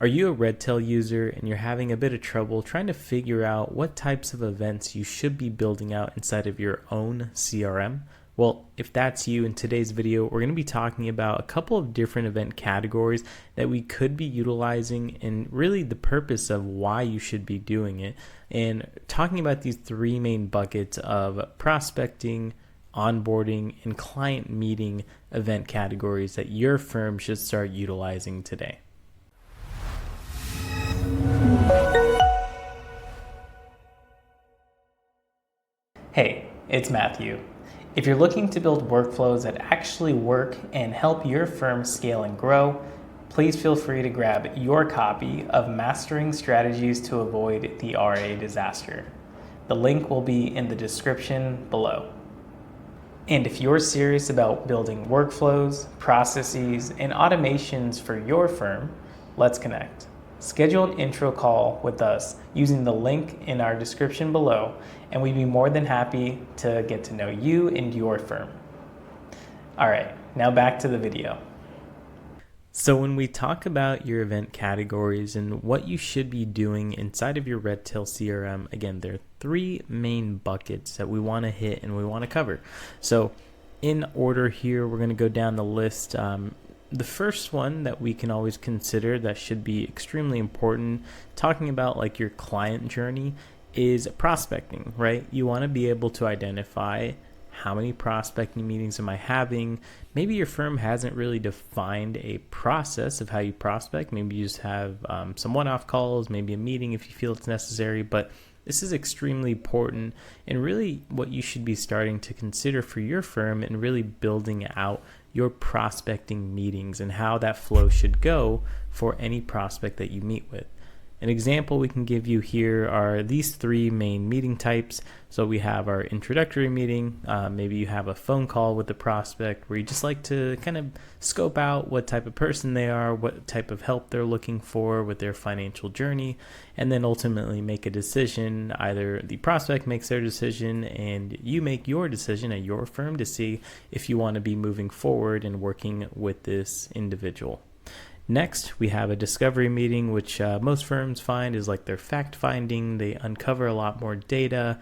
Are you a Redtail user and you're having a bit of trouble trying to figure out what types of events you should be building out inside of your own CRM? Well, if that's you, in today's video, we're going to be talking about a couple of different event categories that we could be utilizing and really the purpose of why you should be doing it, and talking about these three main buckets of prospecting, onboarding, and client meeting event categories that your firm should start utilizing today. Hey, it's Matthew. If you're looking to build workflows that actually work and help your firm scale and grow, please feel free to grab your copy of Mastering Strategies to Avoid the RA Disaster. The link will be in the description below. And if you're serious about building workflows, processes, and automations for your firm, let's connect. Schedule an intro call with us using the link in our description below, and we'd be more than happy to get to know you and your firm. All right, now back to the video. So when we talk about your event categories and what you should be doing inside of your Redtail CRM, again, there are three main buckets that we want to hit and we want to cover. So in order here, we're going to go down the list. The first one that we can always consider that should be extremely important, talking about like your client journey, is prospecting, right? You want to be able to identify how many prospecting meetings am I having. Maybe your firm hasn't really defined a process of how you prospect. Maybe you just have some one-off calls, maybe a meeting if you feel it's necessary, but this is extremely important and really what you should be starting to consider for your firm and really building out your prospecting meetings and how that flow should go for any prospect that you meet with. An example we can give you here are these three main meeting types. So we have our introductory meeting. Maybe you have a phone call with the prospect where you just like to kind of scope out what type of person they are, what type of help they're looking for with their financial journey, and then ultimately make a decision. Either the prospect makes their decision and you make your decision at your firm to see if you want to be moving forward and working with this individual. Next, we have a discovery meeting, which most firms find is like their fact finding. They uncover a lot more data.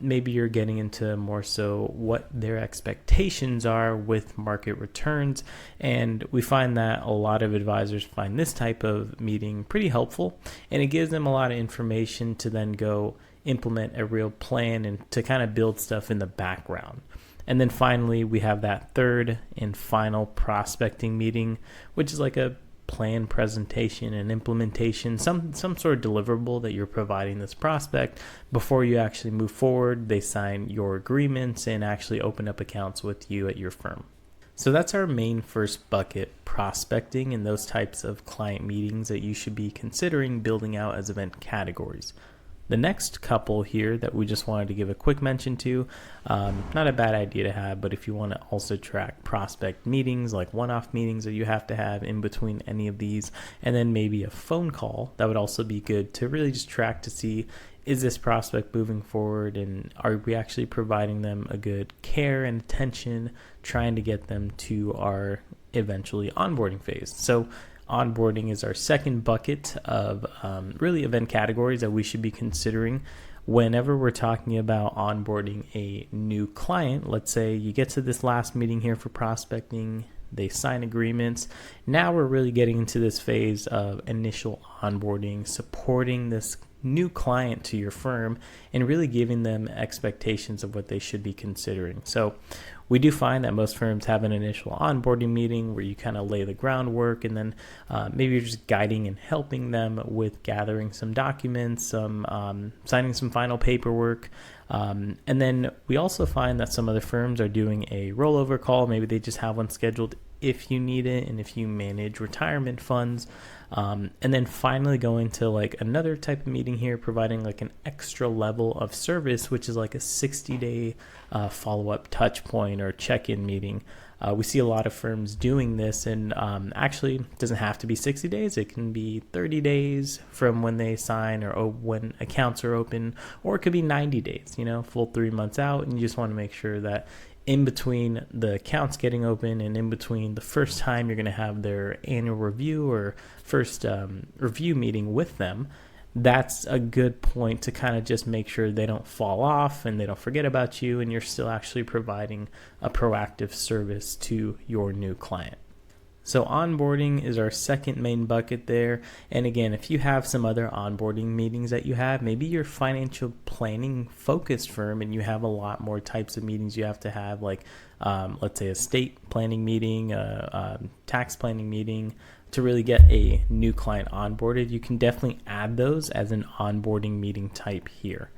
Maybe you're getting into more so what their expectations are with market returns. And we find that a lot of advisors find this type of meeting pretty helpful. And it gives them a lot of information to then go implement a real plan and to kind of build stuff in the background. And then finally, we have that third and final prospecting meeting, which is like a plan presentation and implementation, some sort of deliverable that you're providing this prospect before you actually move forward. They sign your agreements and actually open up accounts with you at your firm. So that's our main first bucket, prospecting, and those types of client meetings that you should be considering building out as event categories. The next couple here that we just wanted to give a quick mention to, not a bad idea to have, but if you want to also track prospect meetings, like one-off meetings that you have to have in between any of these, and then maybe a phone call, that would also be good to really just track to see, is this prospect moving forward and are we actually providing them a good care and attention, trying to get them to our eventually onboarding phase. So onboarding is our second bucket of really event categories that we should be considering whenever we're talking about onboarding a new client. Let's say you get to this last meeting here for prospecting, they sign agreements. Now we're really getting into this phase of initial onboarding, supporting this new client to your firm and really giving them expectations of what they should be considering. So we do find that most firms have an initial onboarding meeting where you kind of lay the groundwork, and then maybe you're just guiding and helping them with gathering some documents, signing some final paperwork. And then we also find that some other firms are doing a rollover call. Maybe they just have one scheduled if you need it and if you manage retirement funds. And then finally going to like another type of meeting here, providing like an extra level of service, which is like a 60-day follow-up touch point or check-in meeting. We see a lot of firms doing this, and actually it doesn't have to be 60 days. It can be 30 days from when they sign or when accounts are open, or it could be 90 days, full 3 months out, and you just want to make sure that in between the accounts getting open and in between the first time you're going to have their annual review or first review meeting with them, that's a good point to kind of just make sure they don't fall off and they don't forget about you, and you're still actually providing a proactive service to your new client. So onboarding is our second main bucket there. And again, if you have some other onboarding meetings that you have, maybe you're a financial planning focused firm and you have a lot more types of meetings you have to have, like let's say a estate planning meeting, a tax planning meeting, to really get a new client onboarded, you can definitely add those as an onboarding meeting type here.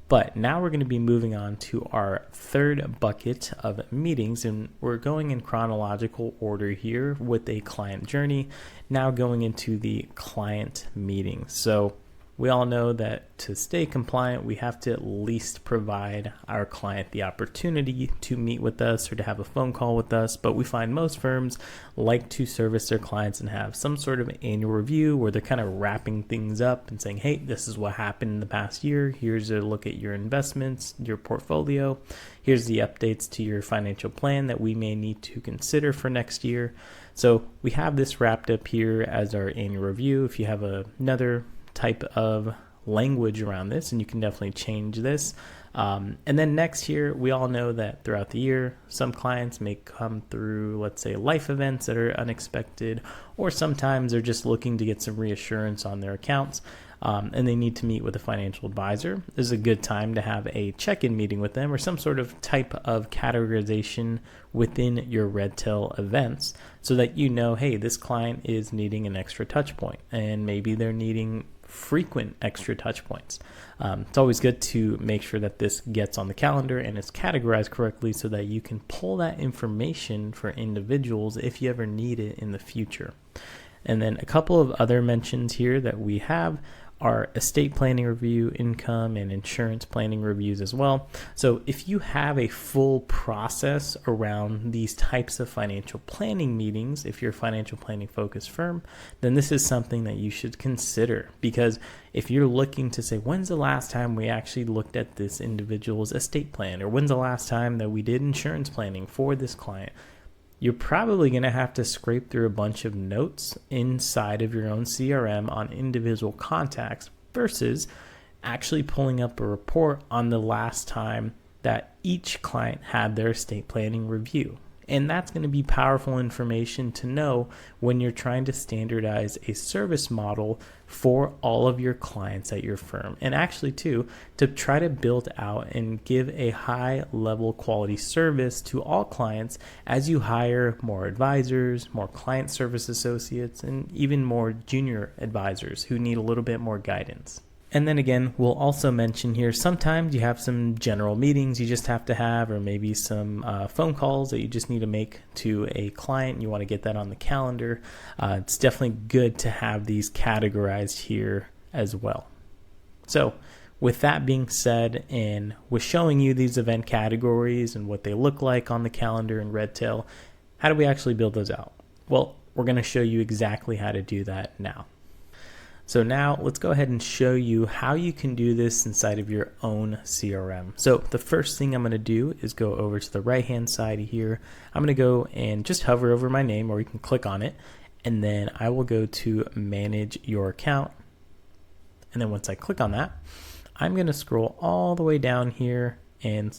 But now we're going to be moving on to our third bucket of meetings, and we're going in chronological order here with a client journey, now going into the client meeting. So we all know that to stay compliant, we have to at least provide our client the opportunity to meet with us or to have a phone call with us. But we find most firms like to service their clients and have some sort of annual review where they're kind of wrapping things up and saying, hey, this is what happened in the past year. Here's a look at your investments, your portfolio. Here's the updates to your financial plan that we may need to consider for next year. So we have this wrapped up here as our annual review. If you have another type of language around this, and you can definitely change this. And then next here, we all know that throughout the year, some clients may come through, let's say, life events that are unexpected, or sometimes they're just looking to get some reassurance on their accounts, and they need to meet with a financial advisor. This is a good time to have a check-in meeting with them or some sort of type of categorization within your Redtail events so that you know, hey, this client is needing an extra touch point, and maybe they're needing frequent extra touch points. It's always good to make sure that this gets on the calendar and it's categorized correctly so that you can pull that information for individuals if you ever need it in the future. And then a couple of other mentions here that we have are estate planning review, income, and insurance planning reviews as well. So if you have a full process around these types of financial planning meetings, if you're a financial planning focused firm, then this is something that you should consider, because if you're looking to say, when's the last time we actually looked at this individual's estate plan, or when's the last time that we did insurance planning for this client, you're probably going to have to scrape through a bunch of notes inside of your own CRM on individual contacts versus actually pulling up a report on the last time that each client had their estate planning review. And that's going to be powerful information to know when you're trying to standardize a service model for all of your clients at your firm. And actually, too, to try to build out and give a high level quality service to all clients as you hire more advisors, more client service associates, and even more junior advisors who need a little bit more guidance. And then again, we'll also mention here, sometimes you have some general meetings you just have to have, or maybe some phone calls that you just need to make to a client and you want to get that on the calendar. It's definitely good to have these categorized here as well. So with that being said, and with showing you these event categories and what they look like on the calendar in Redtail, how do we actually build those out? Well, we're going to show you exactly how to do that now. So now let's go ahead and show you how you can do this inside of your own CRM. So the first thing I'm going to do is go over to the right-hand side here. I'm going to go and just hover over my name, or you can click on it, and then I will go to manage your account. And then once I click on that, I'm going to scroll all the way down here, and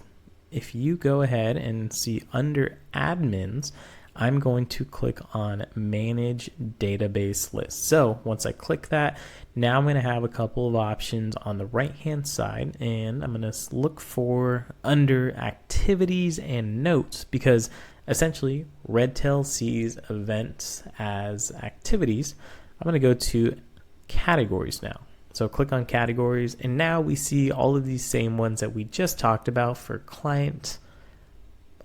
if you go ahead and see under admins, I'm going to click on manage database list. So once I click that, now I'm going to have a couple of options on the right hand side, and I'm going to look for under activities and notes, because essentially Redtail sees events as activities. I'm going to go to categories now. So click on categories, and now we see all of these same ones that we just talked about for client,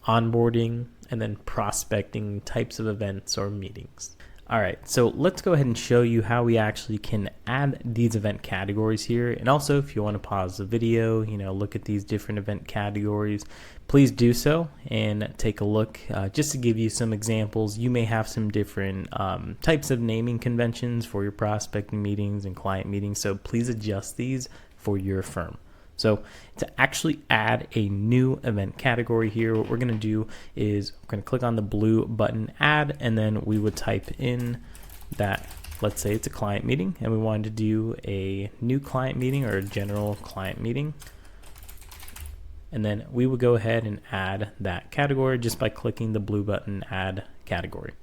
onboarding, and then prospecting types of events or meetings. All right, so let's go ahead and show you how we actually can add these event categories here. And also, if you want to pause the video, look at these different event categories, please do so and take a look. Just to give you some examples, you may have some different types of naming conventions for your prospecting meetings and client meetings, so please adjust these for your firm. So to actually add a new event category here, what we're going to do is we're going to click on the blue button, add, and then we would type in that, let's say it's a client meeting and we wanted to do a new client meeting or a general client meeting. And then we would go ahead and add that category just by clicking the blue button, add category.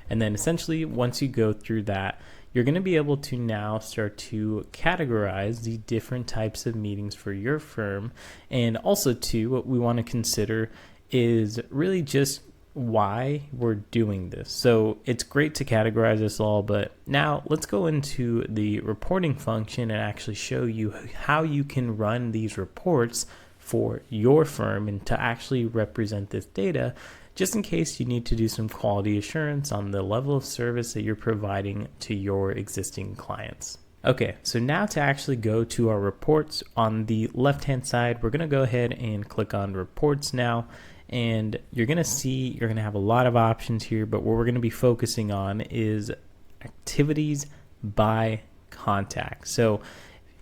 And then essentially once you go through that, you're going to be able to now start to categorize the different types of meetings for your firm. And also too, what we want to consider is really just why we're doing this. So it's great to categorize this all, but now let's go into the reporting function and actually show you how you can run these reports for your firm and to actually represent this data, just in case you need to do some quality assurance on the level of service that you're providing to your existing clients. Okay, so now to actually go to our reports on the left-hand side, we're going to go ahead and click on reports now. And you're going to see, you're going to have a lot of options here, but what we're going to be focusing on is activities by contact. So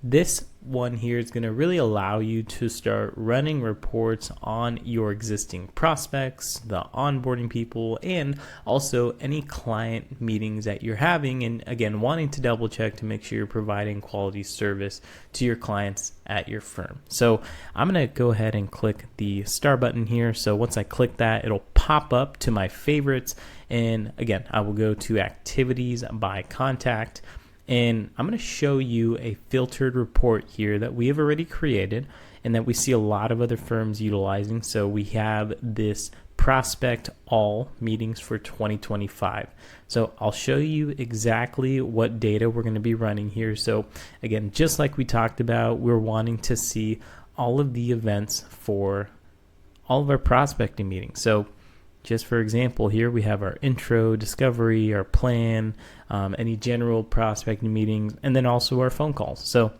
this one here is going to really allow you to start running reports on your existing prospects, the onboarding people, and also any client meetings that you're having. And again, wanting to double check to make sure you're providing quality service to your clients at your firm. So I'm going to go ahead and click the star button here. So once I click that, it'll pop up to my favorites. And again, I will go to activities by contact. And I'm going to show you a filtered report here that we have already created and that we see a lot of other firms utilizing. So we have this prospect all meetings for 2025. So I'll show you exactly what data we're going to be running here. So again, just like we talked about, we're wanting to see all of the events for all of our prospecting meetings. So just for example, here we have our intro, discovery, our plan, any general prospecting meetings, and then also our phone calls. So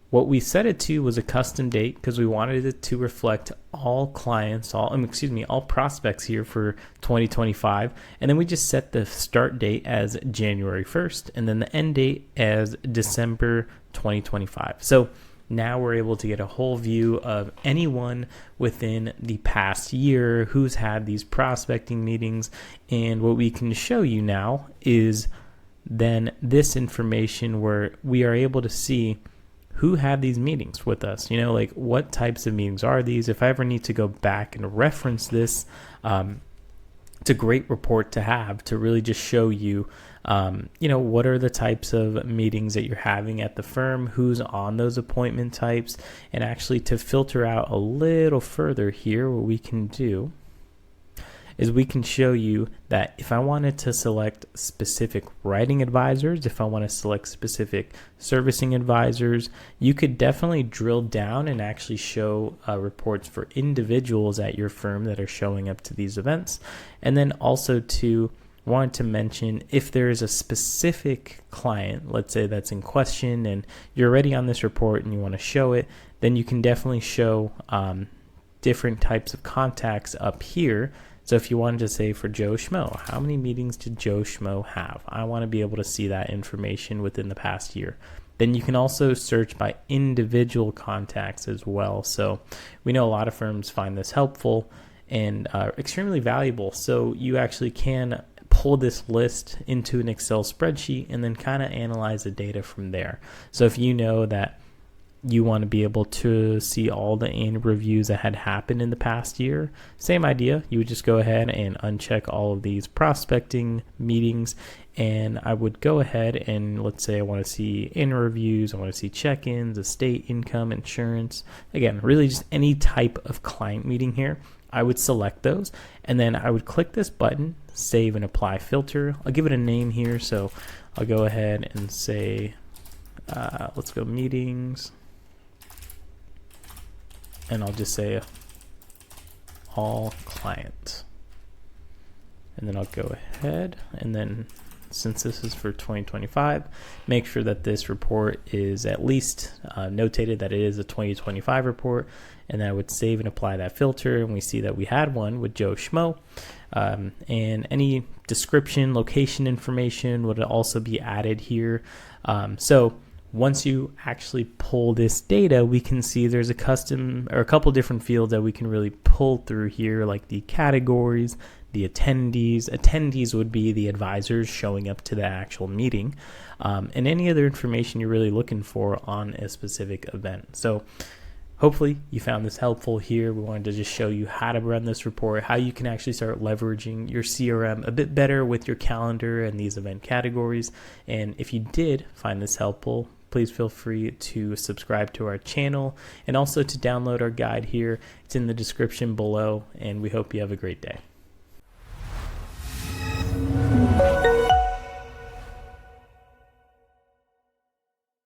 what we set it to was a custom date because we wanted it to reflect all clients, all prospects here for 2025. And then we just set the start date as January 1st and then the end date as December 2025. So now we're able to get a whole view of anyone within the past year who's had these prospecting meetings. And what we can show you now is then this information where we are able to see who had these meetings with us. You know, like what types of meetings are these? If I ever need to go back and reference this, it's a great report to have to really just show you, what are the types of meetings that you're having at the firm, who's on those appointment types, and actually to filter out a little further here, what we can do is we can show you that if I wanted to select specific writing advisors, if I want to select specific servicing advisors, you could definitely drill down and actually show reports for individuals at your firm that are showing up to these events. And then also wanted to mention if there is a specific client, let's say that's in question and you're already on this report and you want to show it, then you can definitely show different types of contacts up here. So if you wanted to say for Joe Schmo, how many meetings did Joe Schmo have? I want to be able to see that information within the past year. Then you can also search by individual contacts as well. So we know a lot of firms find this helpful and extremely valuable. So you actually can pull this list into an Excel spreadsheet and then kind of analyze the data from there. So if you know that you want to be able to see all the annual reviews that had happened in the past year, same idea. You would just go ahead and uncheck all of these prospecting meetings. And I would go ahead and let's say I want to see annual reviews, I want to see check-ins, estate income, insurance. Again, really just any type of client meeting here. I would select those and then I would click this button, save and apply filter. I'll give it a name here. So I'll go ahead and say, let's go meetings. And I'll just say all clients. And then I'll go ahead and then since this is for 2025, make sure that this report is at least notated that it is a 2025 report. And then I would save and apply that filter. And we see that we had one with Joe Schmo. And any description, location information would also be added here. So Once you actually pull this data, we can see there's a couple different fields that we can really pull through here, like the categories, the attendees. Attendees would be the advisors showing up to the actual meeting, and any other information you're really looking for on a specific event. So hopefully you found this helpful here. We wanted to just show you how to run this report, how you can actually start leveraging your CRM a bit better with your calendar and these event categories. And if you did find this helpful, please feel free to subscribe to our channel and also to download our guide here. It's in the description below, and we hope you have a great day.